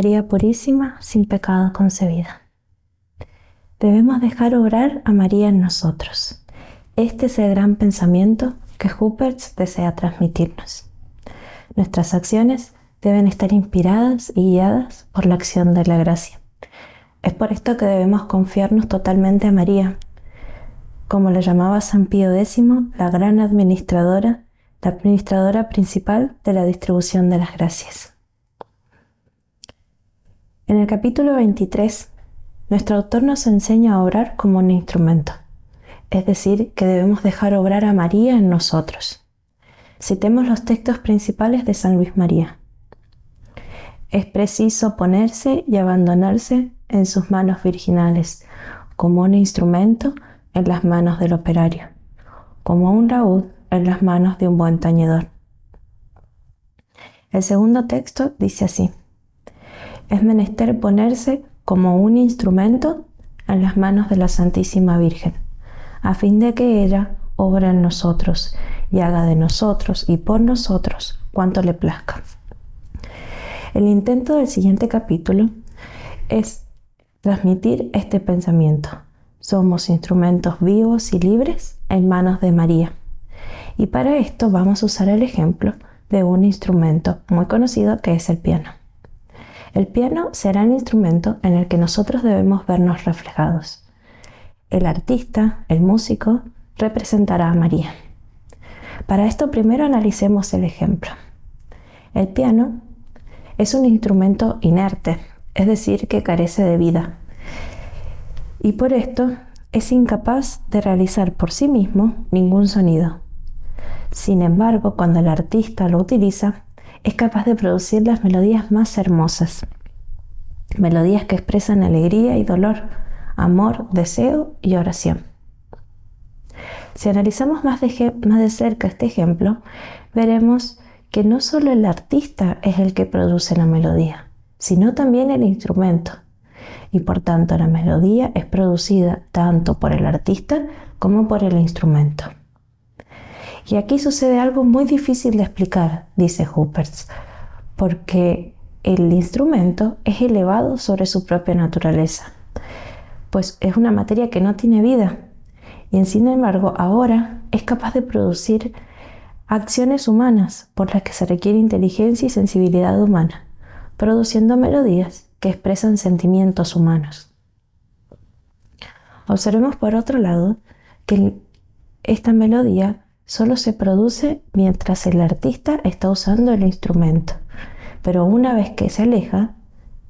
María Purísima, sin pecado concebida. Debemos dejar obrar a María en nosotros. Este es el gran pensamiento que Huppertz desea transmitirnos. Nuestras acciones deben estar inspiradas y guiadas por la acción de la gracia. Es por esto que debemos confiarnos totalmente a María, como la llamaba San Pío X, la gran administradora, la administradora principal de la distribución de las gracias. En el capítulo 23, nuestro autor nos enseña a obrar como un instrumento, es decir, que debemos dejar obrar a María en nosotros. Citemos los textos principales de San Luis María. Es preciso ponerse y abandonarse en sus manos virginales, como un instrumento en las manos del operario, como un laúd en las manos de un buen tañedor. El segundo texto dice así: es menester ponerse como un instrumento en las manos de la Santísima Virgen, a fin de que ella obra en nosotros y haga de nosotros y por nosotros cuanto le plazca. El intento del siguiente capítulo es transmitir este pensamiento. Somos instrumentos vivos y libres en manos de María. Y para esto vamos a usar el ejemplo de un instrumento muy conocido que es el piano. El piano será el instrumento en el que nosotros debemos vernos reflejados. El artista, el músico, representará a María. Para esto primero analicemos el ejemplo. El piano es un instrumento inerte, es decir, que carece de vida. Y por esto es incapaz de realizar por sí mismo ningún sonido. Sin embargo, cuando el artista lo utiliza, es capaz de producir las melodías más hermosas. Melodías que expresan alegría y dolor, amor, deseo y oración. Si analizamos más de cerca este ejemplo, veremos que no solo el artista es el que produce la melodía, sino también el instrumento. Y por tanto la melodía es producida tanto por el artista como por el instrumento. Y aquí sucede algo muy difícil de explicar, dice Huppertz, porque el instrumento es elevado sobre su propia naturaleza, pues es una materia que no tiene vida, y sin embargo ahora es capaz de producir acciones humanas por las que se requiere inteligencia y sensibilidad humana, produciendo melodías que expresan sentimientos humanos. Observemos por otro lado que esta melodía solo se produce mientras el artista está usando el instrumento, pero una vez que se aleja,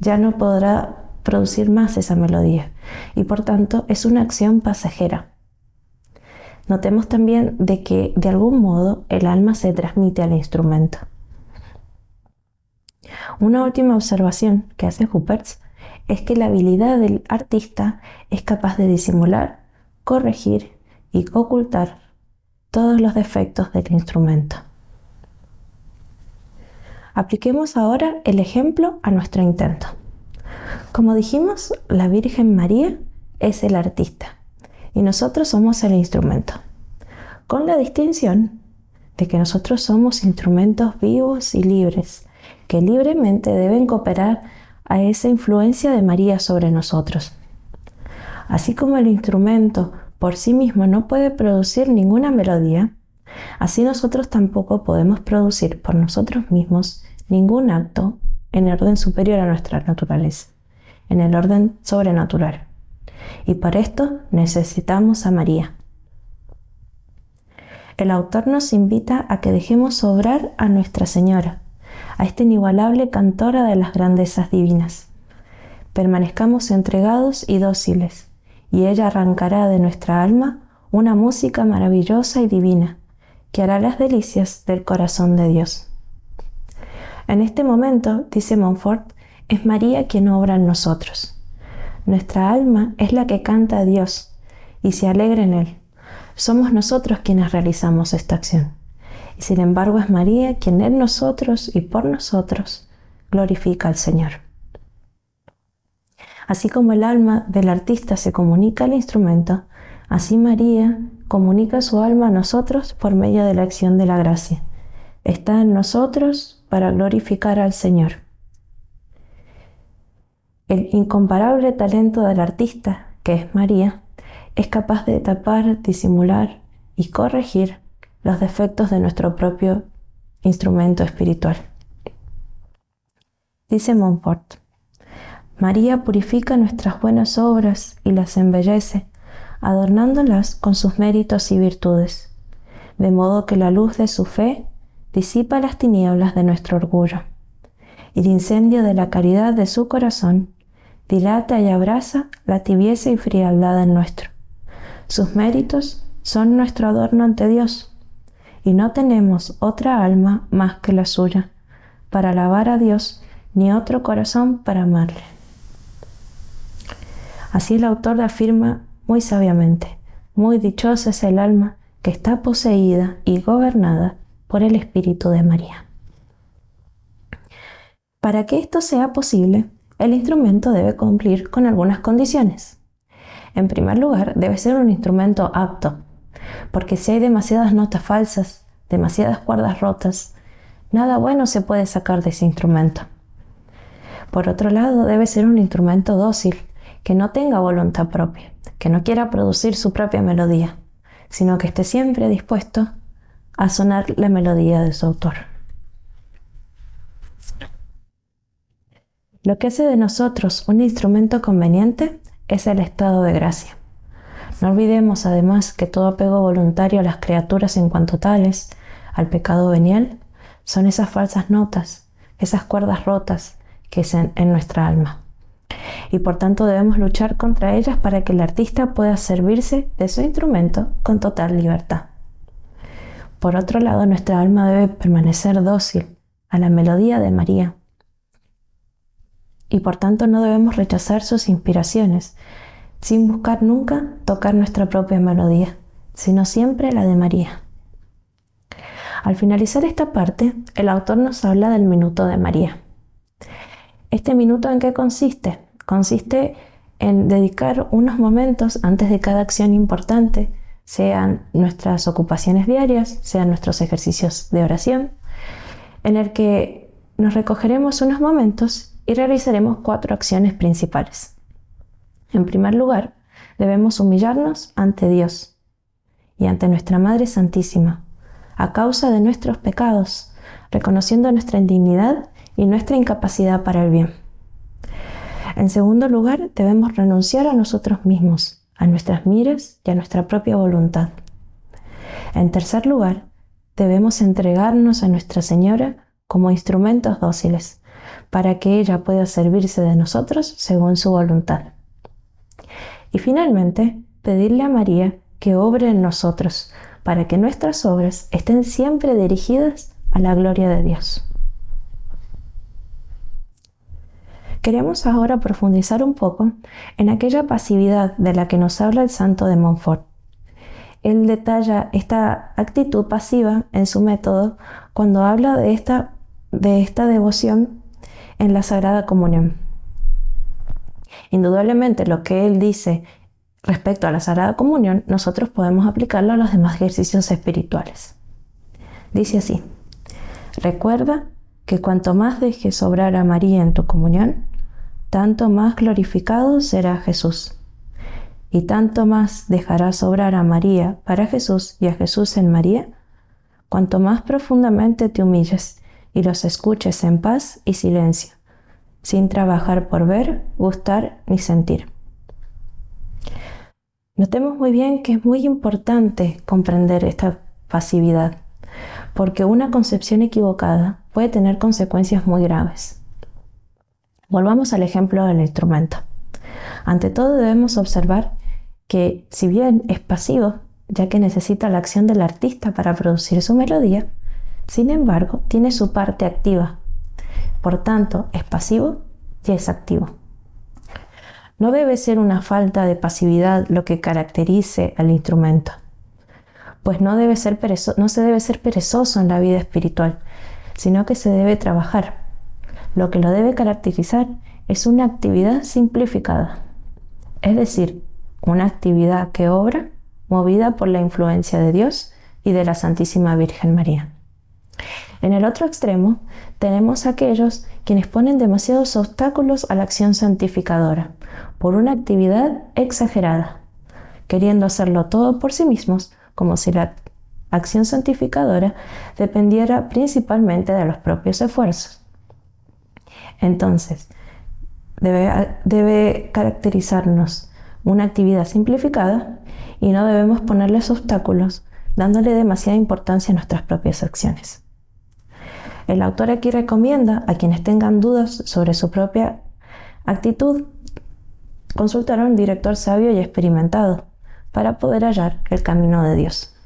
ya no podrá producir más esa melodía y por tanto es una acción pasajera. Notemos también de que de algún modo el alma se transmite al instrumento. Una última observación que hace Huppertz es que la habilidad del artista es capaz de disimular, corregir y ocultar todos los defectos del instrumento. Apliquemos ahora el ejemplo a nuestro intento. Como dijimos, la Virgen María es el artista y nosotros somos el instrumento, con la distinción de que nosotros somos instrumentos vivos y libres, que libremente deben cooperar a esa influencia de María sobre nosotros. Así como el instrumento por sí mismo no puede producir ninguna melodía, así nosotros tampoco podemos producir por nosotros mismos ningún acto en orden superior a nuestra naturaleza, en el orden sobrenatural. Y para esto necesitamos a María. El autor nos invita a que dejemos obrar a Nuestra Señora, a esta inigualable cantora de las grandezas divinas. Permanezcamos entregados y dóciles, y ella arrancará de nuestra alma una música maravillosa y divina, que hará las delicias del corazón de Dios. En este momento, dice Montfort, es María quien obra en nosotros. Nuestra alma es la que canta a Dios y se alegra en Él. Somos nosotros quienes realizamos esta acción. Y sin embargo es María quien en nosotros y por nosotros glorifica al Señor. Así como el alma del artista se comunica al instrumento, así María comunica su alma a nosotros por medio de la acción de la gracia. Está en nosotros para glorificar al Señor. El incomparable talento del artista, que es María, es capaz de tapar, disimular y corregir los defectos de nuestro propio instrumento espiritual. Dice Montfort: María purifica nuestras buenas obras y las embellece, adornándolas con sus méritos y virtudes, de modo que la luz de su fe disipa las tinieblas de nuestro orgullo, y el incendio de la caridad de su corazón dilata y abraza la tibieza y frialdad en nuestro. Sus méritos son nuestro adorno ante Dios, y no tenemos otra alma más que la suya para alabar a Dios, ni otro corazón para amarle. Así el autor afirma muy sabiamente: muy dichosa es el alma que está poseída y gobernada por el Espíritu de María. Para que esto sea posible, el instrumento debe cumplir con algunas condiciones. En primer lugar, debe ser un instrumento apto, porque si hay demasiadas notas falsas, demasiadas cuerdas rotas, nada bueno se puede sacar de ese instrumento. Por otro lado, debe ser un instrumento dócil, que no tenga voluntad propia, que no quiera producir su propia melodía, sino que esté siempre dispuesto a sonar la melodía de su autor. Lo que hace de nosotros un instrumento conveniente es el estado de gracia. No olvidemos además que todo apego voluntario a las criaturas en cuanto tales, al pecado venial, son esas falsas notas, esas cuerdas rotas que es en nuestra alma. Y por tanto debemos luchar contra ellas para que el artista pueda servirse de su instrumento con total libertad. Por otro lado, nuestra alma debe permanecer dócil a la melodía de María, y por tanto no debemos rechazar sus inspiraciones, sin buscar nunca tocar nuestra propia melodía, sino siempre la de María. Al finalizar esta parte, el autor nos habla del minuto de María. ¿Este minuto en qué consiste? Consiste en dedicar unos momentos antes de cada acción importante, sean nuestras ocupaciones diarias, sean nuestros ejercicios de oración, en el que nos recogeremos unos momentos y realizaremos 4 acciones principales. En primer lugar, debemos humillarnos ante Dios y ante nuestra Madre Santísima, a causa de nuestros pecados, reconociendo nuestra indignidad y nuestra incapacidad para el bien. En segundo lugar, debemos renunciar a nosotros mismos, a nuestras miras y a nuestra propia voluntad. En tercer lugar, debemos entregarnos a Nuestra Señora como instrumentos dóciles, para que ella pueda servirse de nosotros según su voluntad. Y finalmente, pedirle a María que obre en nosotros, para que nuestras obras estén siempre dirigidas a la gloria de Dios. Queremos ahora profundizar un poco en aquella pasividad de la que nos habla el santo de Montfort. Él detalla esta actitud pasiva en su método cuando habla de esta devoción en la Sagrada Comunión. Indudablemente lo que él dice respecto a la Sagrada Comunión, nosotros podemos aplicarlo a los demás ejercicios espirituales. Dice así: recuerda que cuanto más dejes obrar a María en tu comunión, tanto más glorificado será Jesús. Y tanto más dejarás obrar a María para Jesús y a Jesús en María, cuanto más profundamente te humilles y los escuches en paz y silencio, sin trabajar por ver, gustar ni sentir. Notemos muy bien que es muy importante comprender esta pasividad, porque una concepción equivocada puede tener consecuencias muy graves. Volvamos al ejemplo del instrumento. Ante todo debemos observar que, si bien es pasivo, ya que necesita la acción del artista para producir su melodía, sin embargo, tiene su parte activa. Por tanto, es pasivo y es activo. No debe ser una falta de pasividad lo que caracterice al instrumento, pues no se debe ser perezoso en la vida espiritual, sino que se debe trabajar. Lo que lo debe caracterizar es una actividad simplificada, es decir, una actividad que obra movida por la influencia de Dios y de la Santísima Virgen María. En el otro extremo, tenemos a aquellos quienes ponen demasiados obstáculos a la acción santificadora, por una actividad exagerada, queriendo hacerlo todo por sí mismos, como si la acción santificadora dependiera principalmente de los propios esfuerzos. Entonces, debe caracterizarnos una actividad simplificada y no debemos ponerles obstáculos, dándole demasiada importancia a nuestras propias acciones. El autor aquí recomienda a quienes tengan dudas sobre su propia actitud consultar a un director sabio y experimentado para poder hallar el camino de Dios.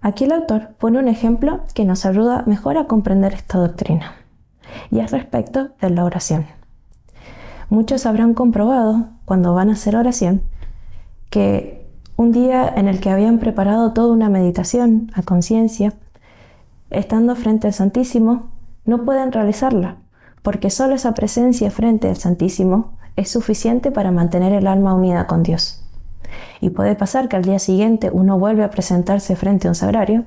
Aquí el autor pone un ejemplo que nos ayuda mejor a comprender esta doctrina, y es respecto de la oración. Muchos habrán comprobado, cuando van a hacer oración, que un día en el que habían preparado toda una meditación a conciencia, estando frente al Santísimo, no pueden realizarla, porque solo esa presencia frente al Santísimo es suficiente para mantener el alma unida con Dios. Y puede pasar que al día siguiente uno vuelve a presentarse frente a un sagrario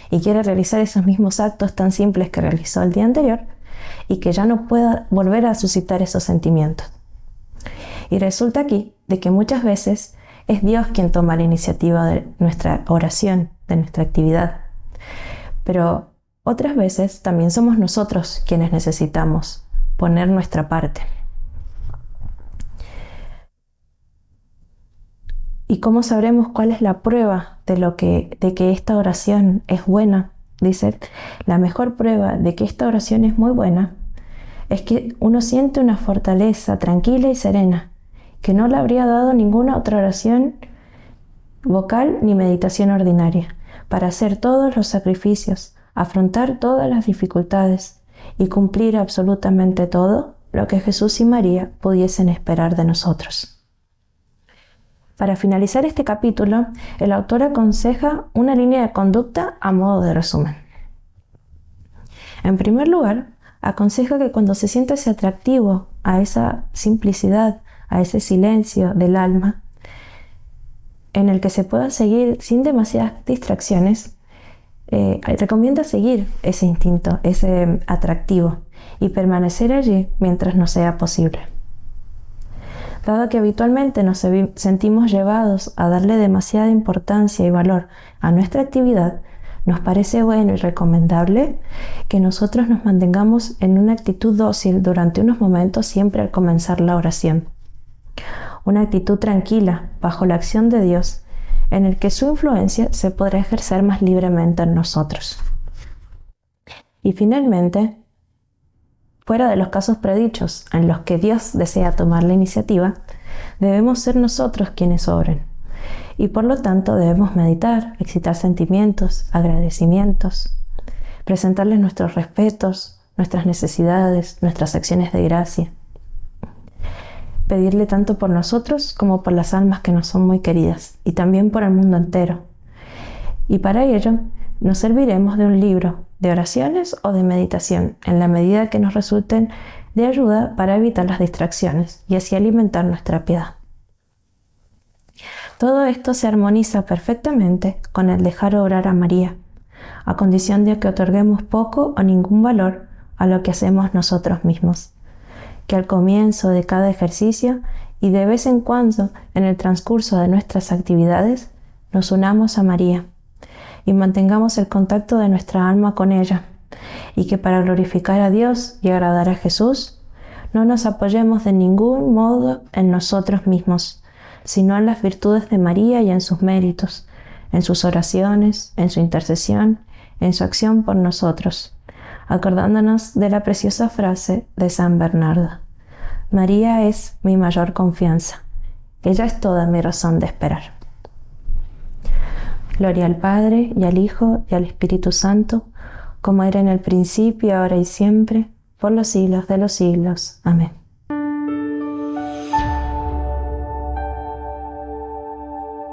y quiere realizar esos mismos actos tan simples que realizó el día anterior y que ya no pueda volver a suscitar esos sentimientos. Y resulta aquí de que muchas veces es Dios quien toma la iniciativa de nuestra oración, de nuestra actividad. Pero otras veces también somos nosotros quienes necesitamos poner nuestra parte. ¿Y cómo sabremos cuál es la prueba de que esta oración es buena? Dice, la mejor prueba de que esta oración es muy buena es que uno siente una fortaleza tranquila y serena que no le habría dado ninguna otra oración vocal ni meditación ordinaria, para hacer todos los sacrificios, afrontar todas las dificultades y cumplir absolutamente todo lo que Jesús y María pudiesen esperar de nosotros. Para finalizar este capítulo, el autor aconseja una línea de conducta a modo de resumen. En primer lugar, aconseja que cuando se sienta ese atractivo a esa simplicidad, a ese silencio del alma, en el que se pueda seguir sin demasiadas distracciones, recomienda seguir ese instinto, ese atractivo, y permanecer allí mientras nos sea posible. Dado que habitualmente nos sentimos llevados a darle demasiada importancia y valor a nuestra actividad, nos parece bueno y recomendable que nosotros nos mantengamos en una actitud dócil durante unos momentos siempre al comenzar la oración. Una actitud tranquila, bajo la acción de Dios, en el que su influencia se podrá ejercer más libremente en nosotros. Y finalmente, fuera de los casos predichos en los que Dios desea tomar la iniciativa, debemos ser nosotros quienes obren. Y por lo tanto debemos meditar, excitar sentimientos, agradecimientos, presentarles nuestros respetos, nuestras necesidades, nuestras acciones de gracia. Pedirle tanto por nosotros como por las almas que nos son muy queridas y también por el mundo entero. Y para ello nos serviremos de un libro de oraciones o de meditación en la medida que nos resulten de ayuda para evitar las distracciones y así alimentar nuestra piedad. Todo esto se armoniza perfectamente con el dejar obrar a María, a condición de que otorguemos poco o ningún valor a lo que hacemos nosotros mismos. Que al comienzo de cada ejercicio y de vez en cuando en el transcurso de nuestras actividades nos unamos a María y mantengamos el contacto de nuestra alma con ella, y que para glorificar a Dios y agradar a Jesús no nos apoyemos de ningún modo en nosotros mismos, sino en las virtudes de María y en sus méritos, en sus oraciones, en su intercesión, en su acción por nosotros, acordándonos de la preciosa frase de San Bernardo: María es mi mayor confianza, ella es toda mi razón de esperar. Gloria al Padre, y al Hijo, y al Espíritu Santo, como era en el principio, ahora y siempre, por los siglos de los siglos. Amén.